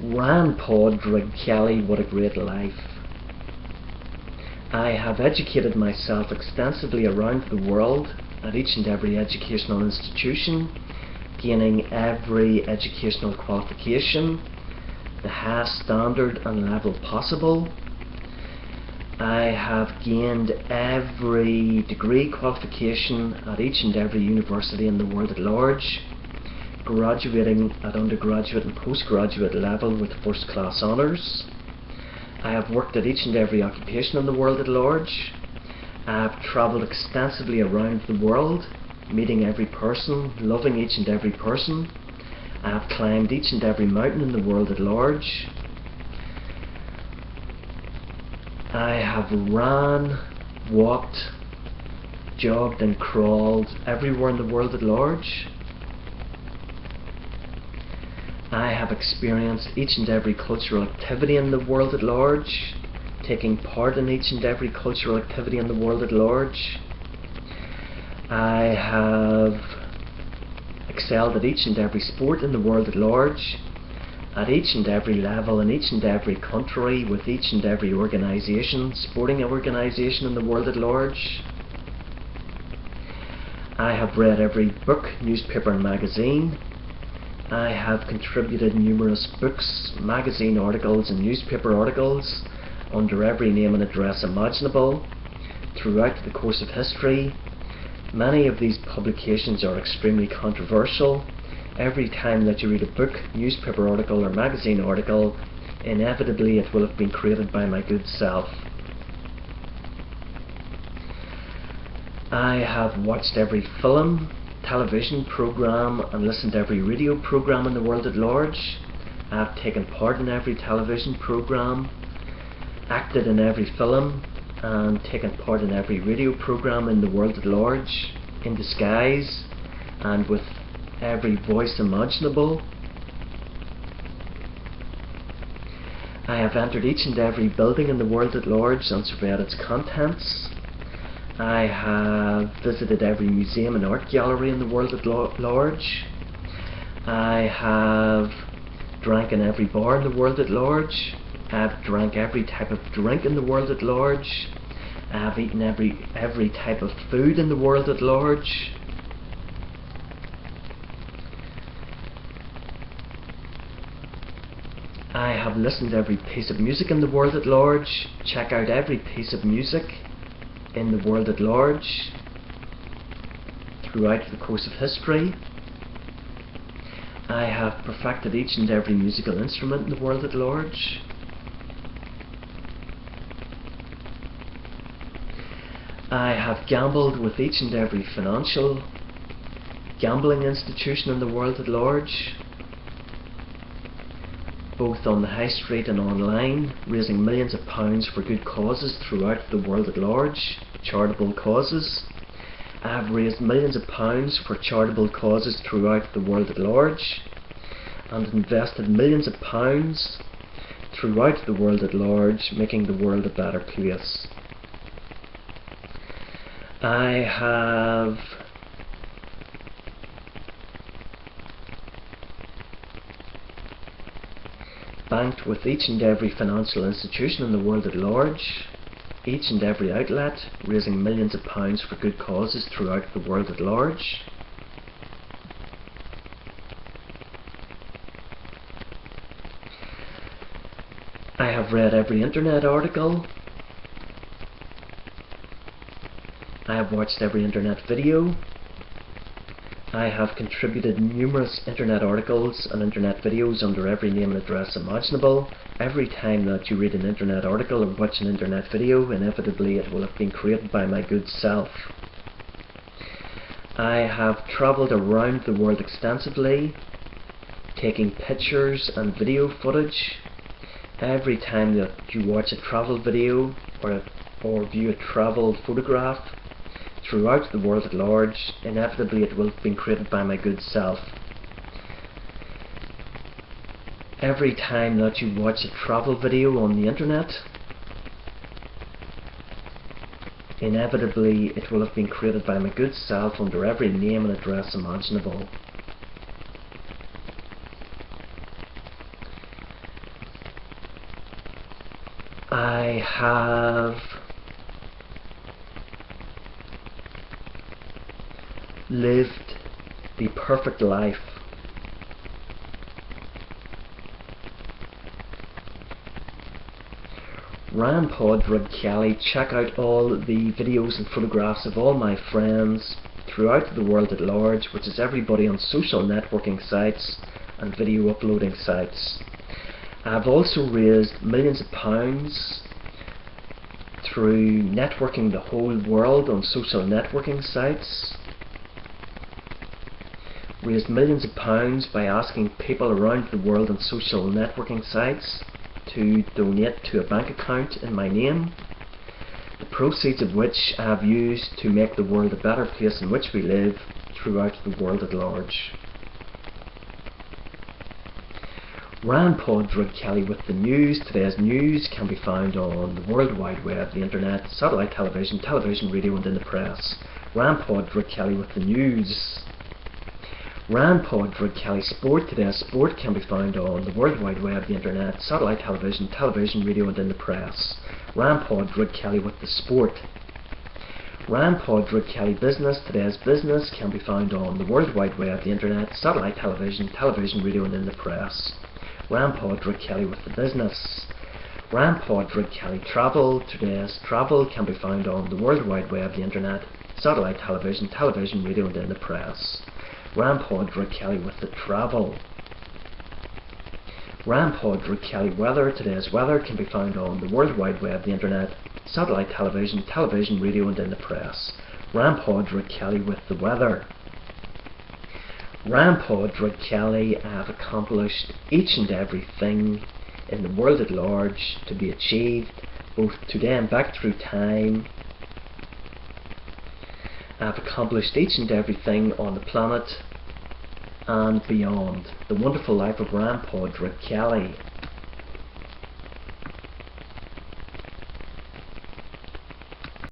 Ryan Padraig Kelly, what a great life. I have educated myself extensively around the world at each and every educational institution, gaining every educational qualification, the highest standard and level possible. I have gained every degree qualification at each and every university in the world at large, graduating at undergraduate and postgraduate level with first class honours. I have worked at each and every occupation in the world at large. I have travelled extensively around the world, meeting every person, loving each and every person. I have climbed each and every mountain in the world at large. I have ran, walked, jogged and crawled everywhere in the world at large. I have experienced each and every cultural activity in the world at large, taking part in each and every cultural activity in the world at large. I have excelled at each and every sport in the world at large, at each and every level in each and every country, with each and every organisation, sporting organisation in the world at large. I have read every book, newspaper and magazine. I have contributed numerous books, magazine articles and newspaper articles under every name and address imaginable throughout the course of history. Many of these publications are extremely controversial. Every time that you read a book, newspaper article or magazine article, inevitably it will have been created by my good self. I have watched every film, television programme and listened to every radio programme in the world at large. I have taken part in every television programme, acted in every film and taken part in every radio programme in the world at large, in disguise and with every voice imaginable. I have entered each and every building in the world at large and surveyed its contents. I have visited every museum and art gallery in the world at large. I have drank in every bar in the world at large. I have drank every type of drink in the world at large. I have eaten every type of food in the world at large. I have listened to every piece of music in the world at large, check out every piece of music in the world at large throughout the course of history. I have perfected each and every musical instrument in the world at large. I have gambled with each and every financial gambling institution in the world at large, both on the high street and online, raising millions of pounds for good causes throughout the world at large, charitable causes. I have raised millions of pounds for charitable causes throughout the world at large and invested millions of pounds throughout the world at large, making the world a better place. I have banked with each and every financial institution in the world at large, each and every outlet, raising millions of pounds for good causes throughout the world at large. I have read every internet article. I have watched every internet video. I have contributed numerous internet articles and internet videos under every name and address imaginable. Every time that you read an internet article or watch an internet video, inevitably it will have been created by my good self. I have travelled around the world extensively, taking pictures and video footage. Every time that you watch a travel video or view a travel photograph throughout the world at large, inevitably it will have been created by my good self. Every time that you watch a travel video on the internet, inevitably it will have been created by my good self under every name and address imaginable. I have lived the perfect life. Ryan Padraig Kelly. Check out all the videos and photographs of all my friends throughout the world at large, which is everybody on social networking sites and video uploading sites. I've also raised millions of pounds through networking the whole world on social networking sites. Raised millions of pounds by asking people around the world on social networking sites to donate to a bank account in my name, the proceeds of which I have used to make the world a better place in which we live throughout the world at large. Ryan Padraig Kelly with the news. Today's news can be found on the World Wide Web, the internet, satellite television, television, radio and in the press. Ryan Padraig Kelly with the news. Ryan Padraig Kelly Sport. Today's sport can be found on the World Wide Web, the internet, satellite television, television, radio and in the press. Ryan Padraig Kelly with the sport. Ryan Padraig Kelly Business. Today's business can be found on the World Wide Web, the internet, satellite television, television, radio and in the press. Ryan Padraig Kelly with the business. Ryan Padraig Kelly Travel. Today's travel can be found on the World Wide Web, the internet, satellite television, television, radio and in the press. Ryan Padraig Kelly with the travel. Ryan Padraig Kelly Weather. Today's weather can be found on the World Wide Web, the internet, satellite television, television, radio and in the press. Ryan Padraig Kelly with the weather. Ryan Padraig Kelly. I have accomplished each and everything in the world at large to be achieved, both today and back through time. I have accomplished each and everything on the planet and beyond. The wonderful life of Ryan Padraig Kelly.